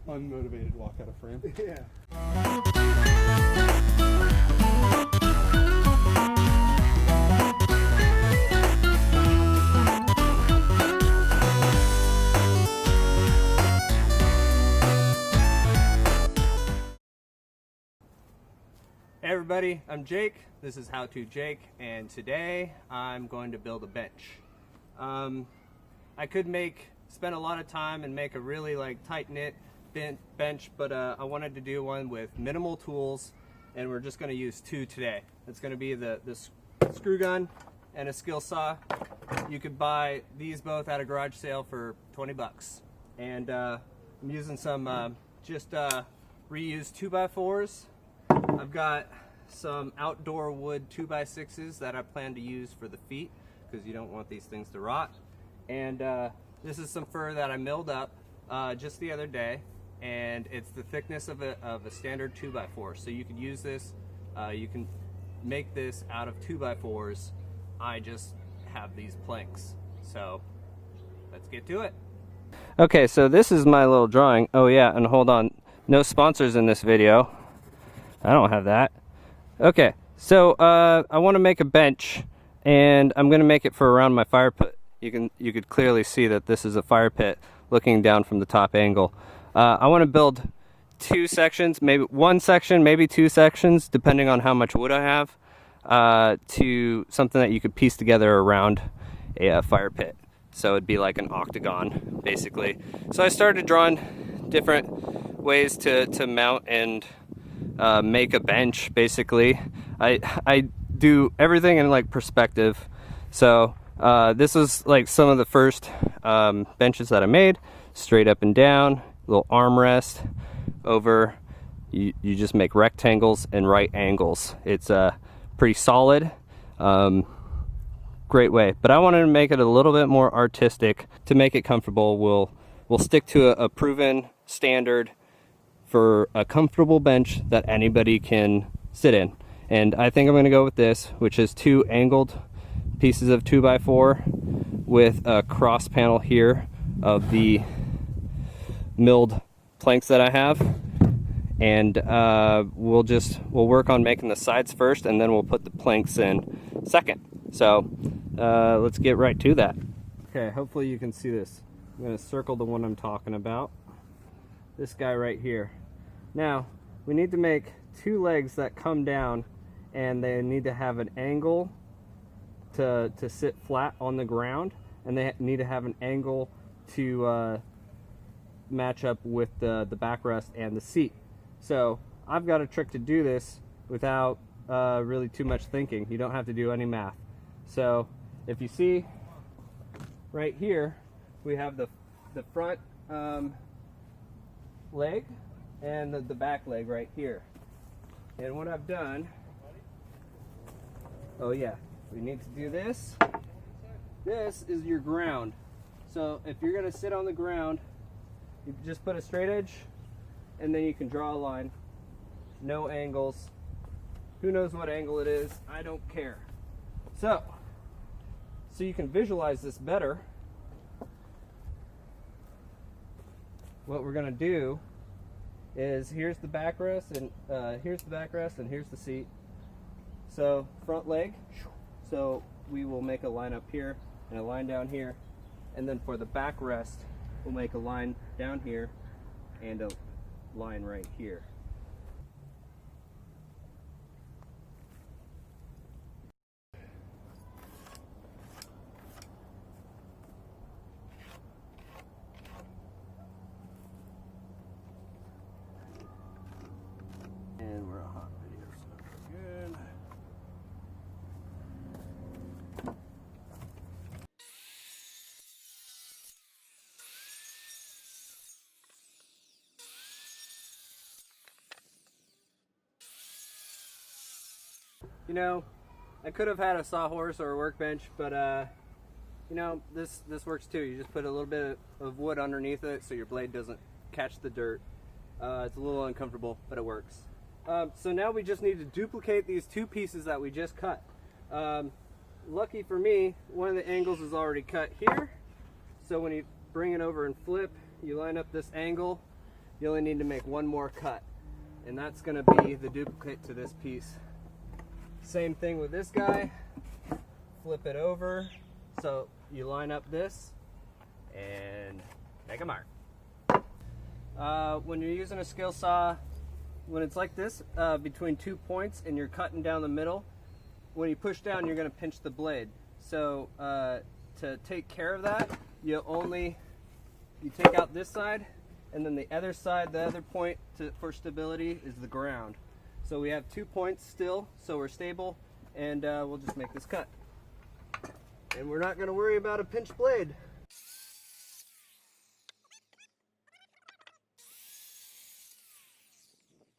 unmotivated walk out of frame. Yeah. Hey everybody, I'm Jake. This is How To Jake, and today I'm going to build a bench. I could spend a lot of time and make a really tight-knit bench, but I wanted to do one with minimal tools, and we're just going to use two today. It's going to be the screw gun and a skill saw. You could buy these both at a garage sale for 20 bucks. And I'm using some just reused 2x4s. I've got some outdoor wood 2x6s that I plan to use for the feet because you don't want these things to rot. And this is some fur that I milled up just the other day, and it's the thickness of a standard 2x4. So you can use this, you can make this out of 2x4s. I just have these planks. So let's get to it. Okay, so this is my little drawing. Oh yeah, and hold on, no sponsors in this video. I don't have that. Okay, so I want to make a bench, and I'm going to make it for around my fire pit. You could clearly see that this is a fire pit looking down from the top angle. I want to build two sections, maybe one section, maybe two sections, depending on how much wood I have, to something that you could piece together around a fire pit. So it'd be like an octagon, basically. So I started drawing different ways to mount and make a bench. Basically I do everything in perspective. So this is some of the first benches that I made, straight up and down, little armrest over. You just make rectangles and right angles. It's pretty solid, great way. But I wanted to make it a little bit more artistic. To make it comfortable, we'll stick to a proven standard for a comfortable bench that anybody can sit in. And I think I'm going to go with this, which is two angled pieces of 2x4 with a cross panel here of the milled planks that I have. And we'll work on making the sides first, and then we'll put the planks in second. So let's get right to that. Okay, hopefully you can see this. I'm going to circle the one I'm talking about. This guy right here. Now, we need to make two legs that come down, and they need to have an angle to sit flat on the ground, and they need to have an angle to match up with the backrest and the seat. So I've got a trick to do this without really too much thinking. You don't have to do any math. So if you see right here, we have the front leg and the back leg right here. And what I've done, oh yeah, we need to do this. This is your ground. So if you're gonna sit on the ground, you just put a straight edge, and then you can draw a line. No angles. Who knows what angle it is? I don't care. So you can visualize this better. What we're gonna do is here's the backrest, and here's the seat. So front leg. So we will make a line up here and a line down here, and then for the backrest, we'll make a line down here and a line right here. And we're a hot video, so we're good. You know, I could have had a sawhorse or a workbench, but you know, this works too. You just put a little bit of wood underneath it so your blade doesn't catch the dirt. It's a little uncomfortable, but it works. So now we just need to duplicate these two pieces that we just cut. Lucky for me, one of the angles is already cut here. So when you bring it over and flip, you line up this angle, you only need to make one more cut, and that's going to be the duplicate to this piece. Same thing with this guy. Flip it over so you line up this and make a mark. When you're using a skill saw, when it's like this, between 2 points and you're cutting down the middle, when you push down, you're going to pinch the blade. So to take care of that, you take out this side, and then the other side, the other point for stability is the ground. So we have 2 points still, so we're stable, and we'll just make this cut. And we're not going to worry about a pinched blade.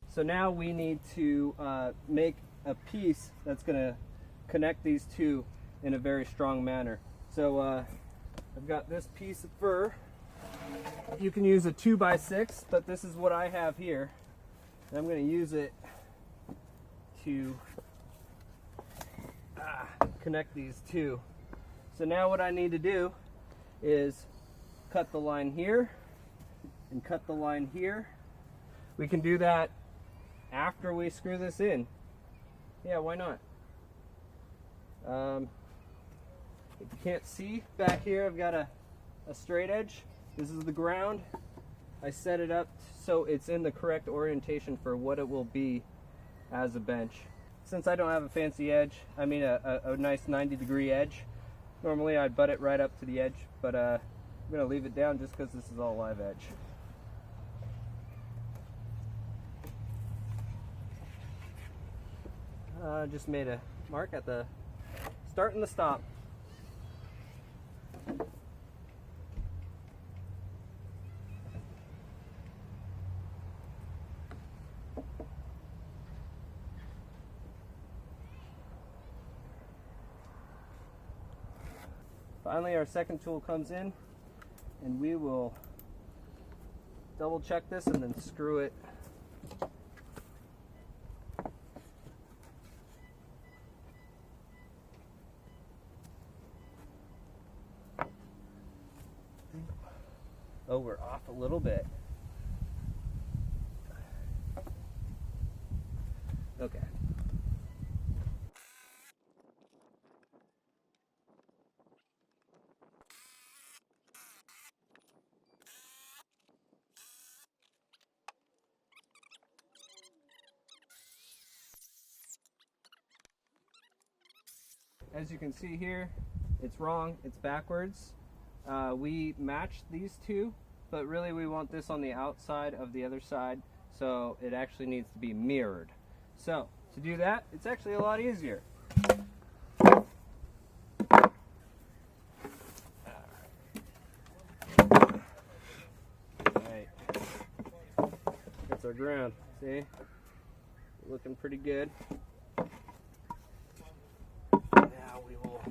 So now we need to make a piece that's going to connect these two in a very strong manner. So I've got this piece of fur. You can use a 2x6, but this is what I have here. And I'm going to use it to connect these two. So now what I need to do is cut the line here and cut the line here. We can do that after we screw this in. Yeah, why not? If you can't see back here, I've got a straight edge. This is the ground. I set it up so it's in the correct orientation for what it will be as a bench. Since I don't have a fancy edge, I mean a nice 90-degree edge, normally I'd butt it right up to the edge, but I'm going to leave it down just because this is all live edge. Just made a mark at the start and the stop. Finally, our second tool comes in, and we will double check this and then screw it. Oh, we're off a little bit. Okay. As you can see here, it's wrong, it's backwards. We matched these two, but really we want this on the outside of the other side, so it actually needs to be mirrored. So to do that, it's actually a lot easier. Alright, that's our ground. See? Looking pretty good. Now we will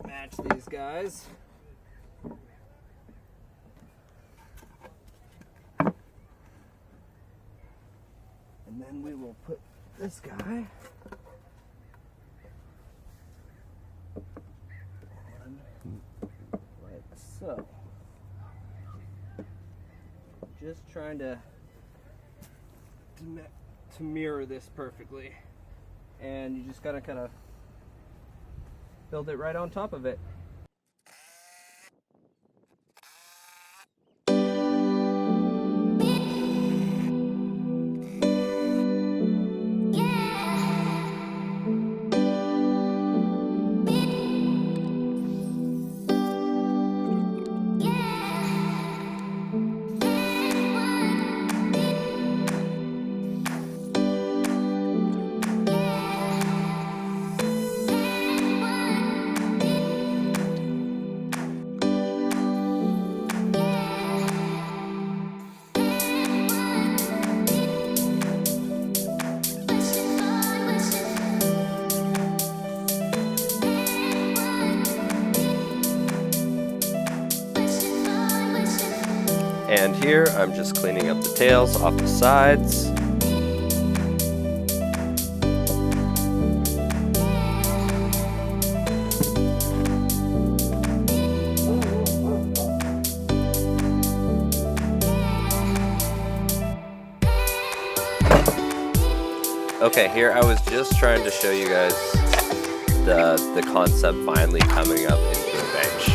match these guys. And then we will put this guy on like so. Just trying to mirror this perfectly. And you just gotta kind of build it right on top of it. And here I'm just cleaning up the tails off the sides. Okay, here I was just trying to show you guys the concept finally coming up into a bench.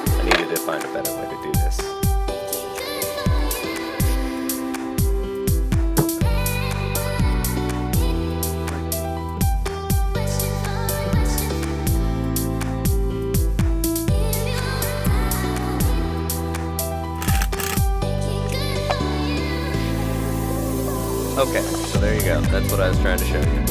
I needed to find a better way to do this. Okay, so there you go. That's what I was trying to show you.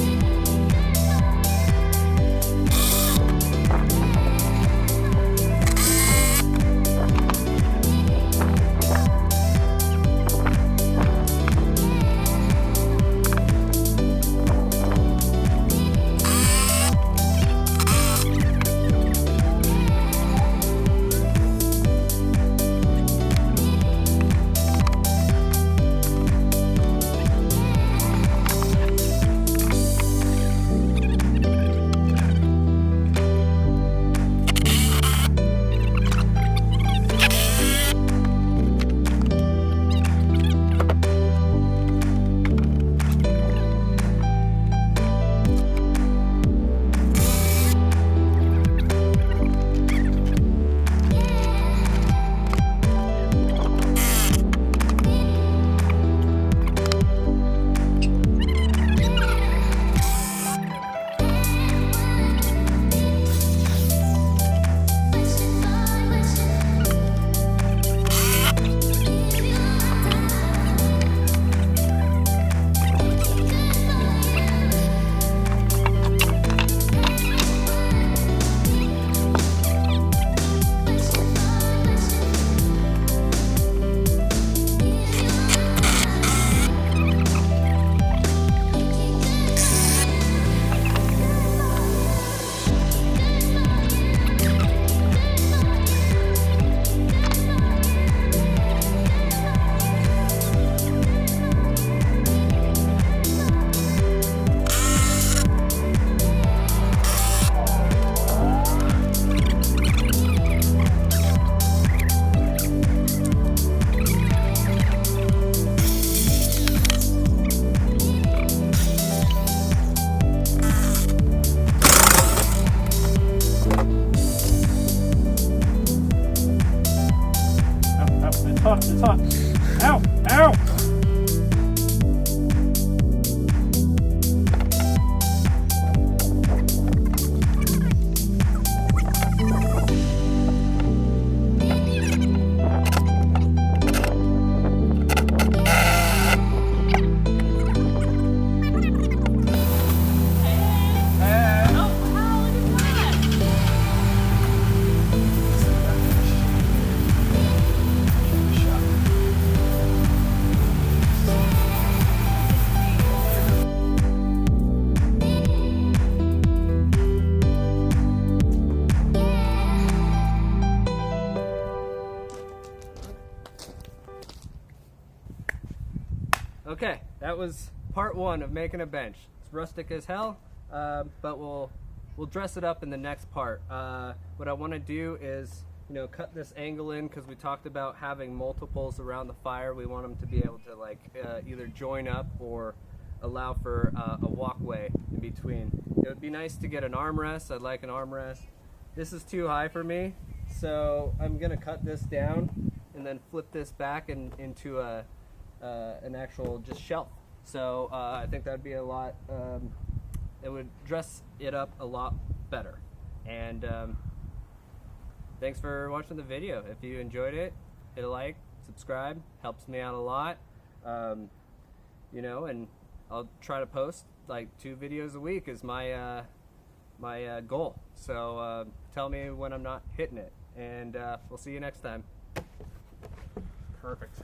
It's hot. Ow! Ow! Okay, that was part one of making a bench. It's rustic as hell, but we'll dress it up in the next part. What I want to do is, cut this angle in because we talked about having multiples around the fire. We want them to be able to either join up or allow for a walkway in between. It would be nice to get an armrest. I'd like an armrest. This is too high for me, so I'm gonna cut this down and then flip this back into an actual just shelf. So I think that'd be a lot, it would dress it up a lot better. And thanks for watching the video. If you enjoyed it, hit a like, subscribe, helps me out a lot. And I'll try to post like 2 videos a week is my my goal. So tell me when I'm not hitting it, and we'll see you next time. Perfect.